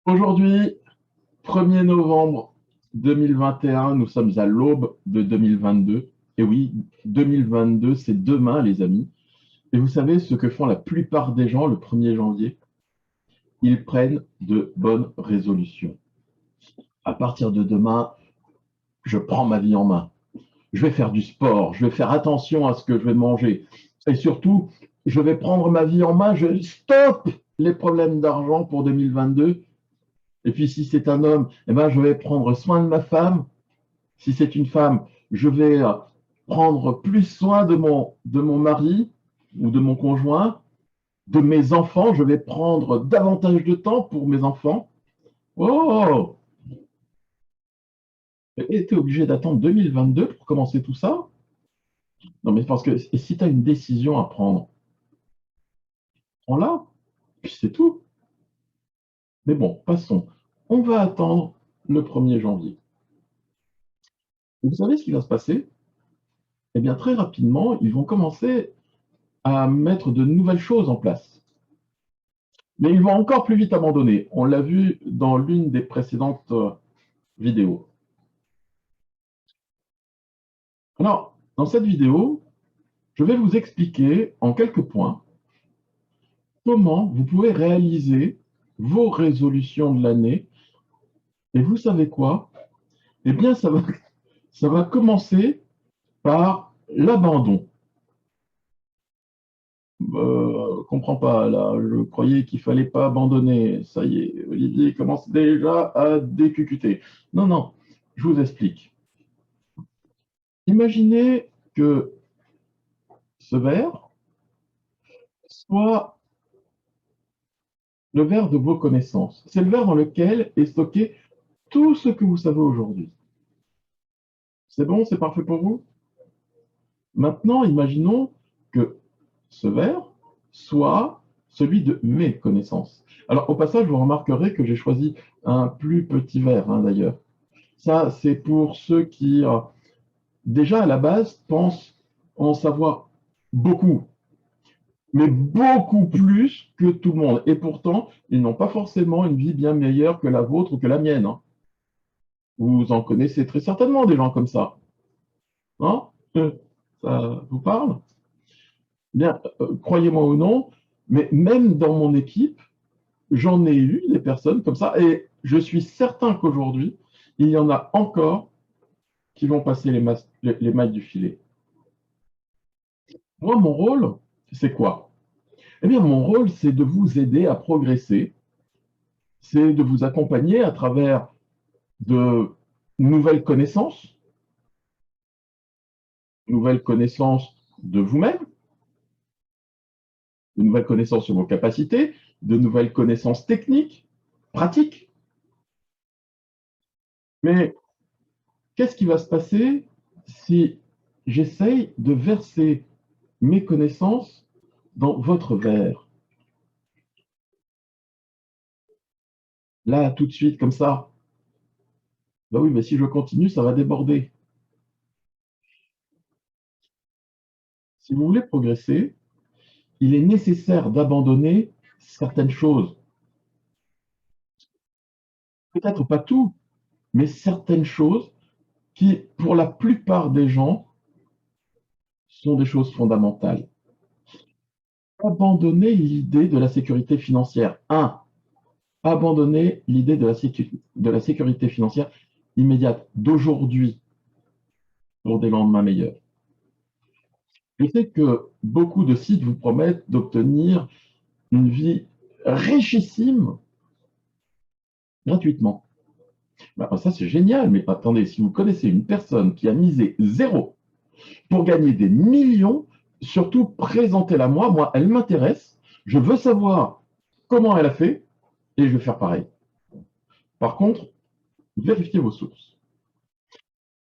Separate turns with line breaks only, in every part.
Aujourd'hui, 1er novembre 2021, nous sommes à l'aube de 2022. Et oui, 2022, c'est demain, les amis. Et vous savez ce que font la plupart des gens le 1er janvier? Ils prennent de bonnes résolutions. À partir de demain, je prends ma vie en main. Je vais faire du sport, je vais faire attention à ce que je vais manger. Et surtout, je vais prendre ma vie en main, je stoppe les problèmes d'argent pour 2022. Et puis si c'est un homme, eh ben, je vais prendre soin de ma femme. Si c'est une femme, je vais prendre plus soin de mon mari ou de mon conjoint, de mes enfants. Je vais prendre davantage de temps pour mes enfants. Oh! Et tu es obligé d'attendre 2022 pour commencer tout ça? Non, mais parce que si tu as une décision à prendre, prends-la, puis c'est tout. Mais bon, passons. On va attendre le 1er janvier. Et vous savez ce qui va se passer? Eh bien, très rapidement, ils vont commencer à mettre de nouvelles choses en place. Mais ils vont encore plus vite abandonner. On l'a vu dans l'une des précédentes vidéos. Alors, dans cette vidéo, je vais vous expliquer en quelques points comment vous pouvez réaliser vos résolutions de l'année. Et vous savez quoi? Eh bien, ça va commencer par l'abandon. Comprends pas, là, je croyais qu'il fallait pas abandonner. Ça y est, Olivier commence déjà à décucuter. Non, non, je vous explique. Imaginez que ce verre soit le verre de vos connaissances. C'est le verre dans lequel est stocké tout ce que vous savez aujourd'hui. C'est bon, c'est parfait pour vous? Maintenant, imaginons que ce verre soit celui de mes connaissances. Alors, au passage, vous remarquerez que j'ai choisi un plus petit verre, hein, d'ailleurs. Ça, c'est pour ceux qui, déjà à la base, pensent en savoir beaucoup, mais beaucoup plus que tout le monde. Et pourtant, ils n'ont pas forcément une vie bien meilleure que la vôtre ou que la mienne, hein. Vous en connaissez très certainement des gens comme ça. Hein? Ça vous parle? Bien, croyez-moi ou non, mais même dans mon équipe, j'en ai eu des personnes comme ça, et je suis certain qu'aujourd'hui, il y en a encore qui vont passer les mailles du filet. Moi, mon rôle, c'est quoi? Eh bien, mon rôle, c'est de vous aider à progresser, c'est de vous accompagner à travers de nouvelles connaissances de vous-même, de nouvelles connaissances sur vos capacités, de nouvelles connaissances techniques, pratiques. Mais qu'est-ce qui va se passer si j'essaye de verser mes connaissances dans votre verre? Là, tout de suite, comme ça. Ben oui, mais si je continue, ça va déborder. Si vous voulez progresser, il est nécessaire d'abandonner certaines choses. Peut-être pas tout, mais certaines choses qui, pour la plupart des gens, sont des choses fondamentales. Abandonner l'idée de la sécurité financière. Abandonner l'idée de la sécurité financière immédiate d'aujourd'hui pour des lendemains meilleurs. Je sais que beaucoup de sites vous promettent d'obtenir une vie richissime gratuitement. Ben, ça, c'est génial, mais attendez, si vous connaissez une personne qui a misé zéro pour gagner des millions, surtout présentez-la moi. Moi, elle m'intéresse. Je veux savoir comment elle a fait et je vais faire pareil. Par contre, vérifiez vos sources.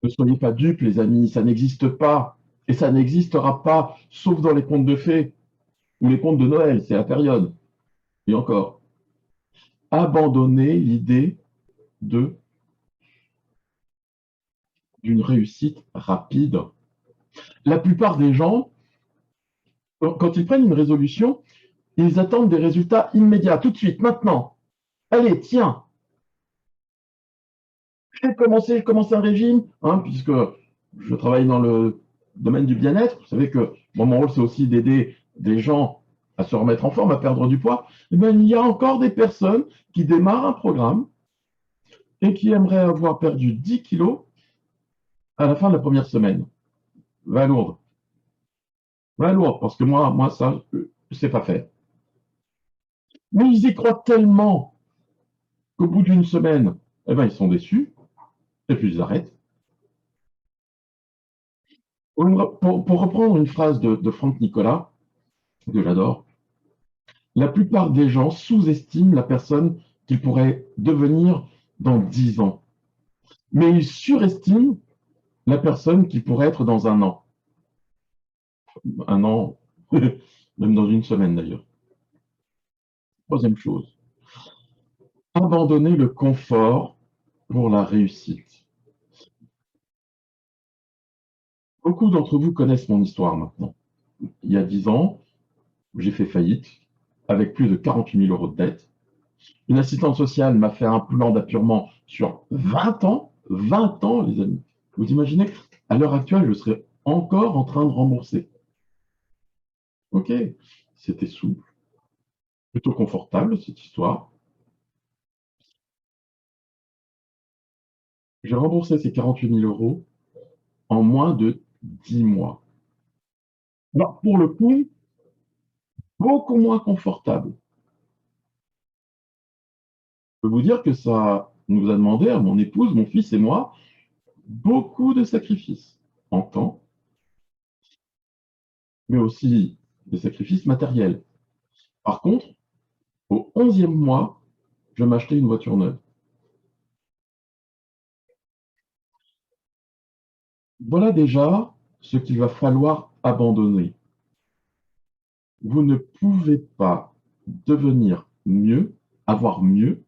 Ne soyez pas dupes, les amis, ça n'existe pas. Et ça n'existera pas, sauf dans les contes de fées ou les contes de Noël, c'est la période. Et encore, abandonnez l'idée de d'une réussite rapide. La plupart des gens, quand ils prennent une résolution, ils attendent des résultats immédiats, tout de suite, maintenant. Allez, tiens. commencer un régime, hein, puisque je travaille dans le domaine du bien-être. Vous savez que mon rôle, c'est aussi d'aider des gens à se remettre en forme, à perdre du poids. Et bien, il y a encore des personnes qui démarrent un programme et qui aimeraient avoir perdu 10 kilos à la fin de la première semaine. Va lourd. Va lourd, parce que moi ça, c'est pas fait. Mais ils y croient tellement qu'au bout d'une semaine, eh ben, ils sont déçus, et puis ils arrêtent. Pour reprendre une phrase de Franck Nicolas, que j'adore, la plupart des gens sous-estiment la personne qu'ils pourraient devenir dans 10 ans. Mais ils surestiment la personne qu'ils pourraient être dans un an. Un an, même dans une semaine d'ailleurs. Troisième chose, abandonner le confort pour la réussite. Beaucoup d'entre vous connaissent mon histoire maintenant. Il y a 10 ans, j'ai fait faillite avec plus de 48 000 euros de dette. Une assistante sociale m'a fait un plan d'appurement sur 20 ans. 20 ans, les amis. Vous imaginez, à l'heure actuelle, je serais encore en train de rembourser. Ok, c'était souple, plutôt confortable cette histoire. J'ai remboursé ces 48 000 euros en moins de 10 mois. Alors, pour le coup, beaucoup moins confortable. Je peux vous dire que ça nous a demandé à mon épouse, mon fils et moi beaucoup de sacrifices en temps, mais aussi des sacrifices matériels. Par contre, au 11e mois, je m'achetais une voiture neuve. Voilà déjà ce qu'il va falloir abandonner. Vous ne pouvez pas devenir mieux, avoir mieux,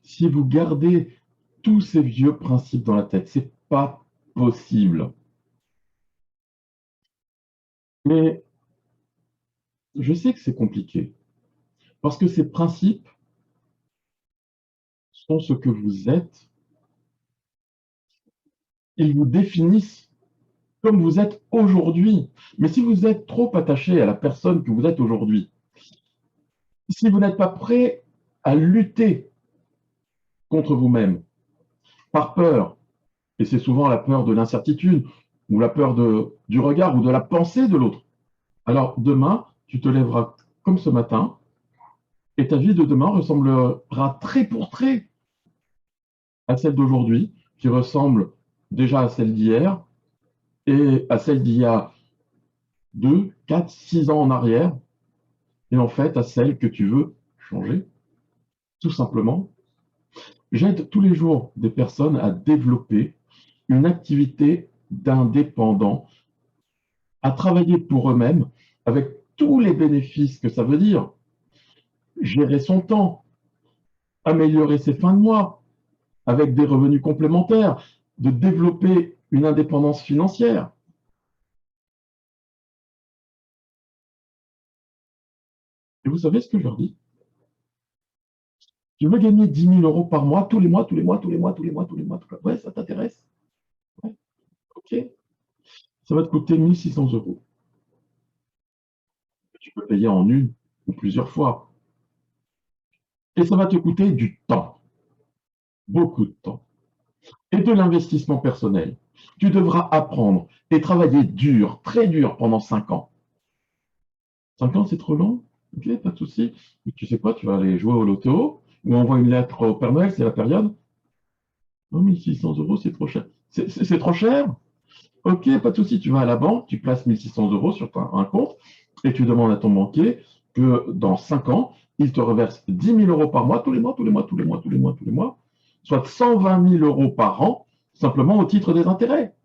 si vous gardez tous ces vieux principes dans la tête. C'est pas possible. Mais je sais que c'est compliqué, parce que ces principes sont ce que vous êtes. Ils vous définissent comme vous êtes aujourd'hui. Mais si vous êtes trop attaché à la personne que vous êtes aujourd'hui, si vous n'êtes pas prêt à lutter contre vous-même, par peur, et c'est souvent la peur de l'incertitude, ou la peur du regard, ou de la pensée de l'autre, alors demain, tu te lèveras comme ce matin, et ta vie de demain ressemblera trait pour trait à celle d'aujourd'hui, qui ressemble déjà à celle d'hier, et à celle d'il y a 2, 4, 6 ans en arrière, et en fait à celle que tu veux changer, tout simplement. J'aide tous les jours des personnes à développer une activité d'indépendant, à travailler pour eux-mêmes avec tous les bénéfices que ça veut dire. Gérer son temps, améliorer ses fins de mois avec des revenus complémentaires, de développer une indépendance financière. Et vous savez ce que je leur dis? Je veux gagner 10 000 euros par mois, tous les mois, tous les mois, tous les mois, tous les mois, tous les mois. Ouais, ça t'intéresse? Ouais, ok. Ça va te coûter 1 600 euros. Tu peux payer en une ou plusieurs fois. Et ça va te coûter du temps, beaucoup de temps, et de l'investissement personnel. Tu devras apprendre et travailler dur, très dur pendant 5 ans. 5 ans, c'est trop long? Ok, pas de souci. Mais tu sais quoi, tu vas aller jouer au loto ou envoie une lettre au Père Noël, c'est la période. Non, 1 600 euros, c'est trop cher. C'est trop cher? Ok, pas de souci, tu vas à la banque, tu places 1 600 euros sur un compte et tu demandes à ton banquier que dans 5 ans, il te reverse 10 000 euros par mois, tous les mois, tous les mois, tous les mois, tous les mois, tous les mois, soit 120 000 euros par an, simplement au titre des intérêts.